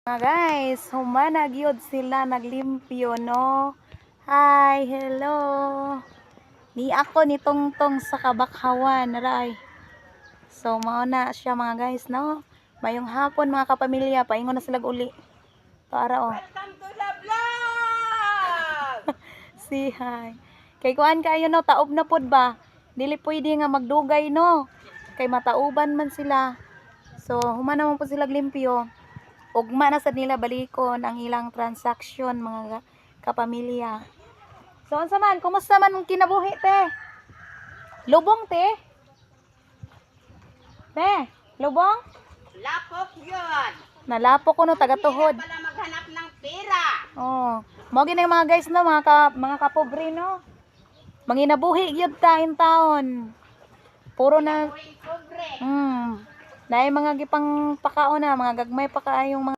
Mga guys, humana gyud sila naglimpyo no. Hi, hello. Ni ako ni Tongtong sa Kabakhawan ray. So mao na siya mga guys no. Mayong hapon mga kapamilya, paingon na sila uli. Para oh. Welcome to the vlog! Si hi. Kay kuan kayo no, taob na pod ba? Dili pwede nga magdugay no. Kay matauban man sila. So humana man po sila limpyo. Ugma na sa nila balikon ang ilang transaksyon mga kapamilya. So unsa man, kumusta man ang kinabuhi te? Lubong te? Te, lubong? Lapok yun! Nalapo ko no taga-tuhod. Hindi pala maghanap ng pera! Oh, mo gini mga guys no, mga kapobre no. Manginabuhi gyud ta in taon. Puro na Uwing pobre! Dahil mga gipang pakaon na, mga gagmay pa kaayong mga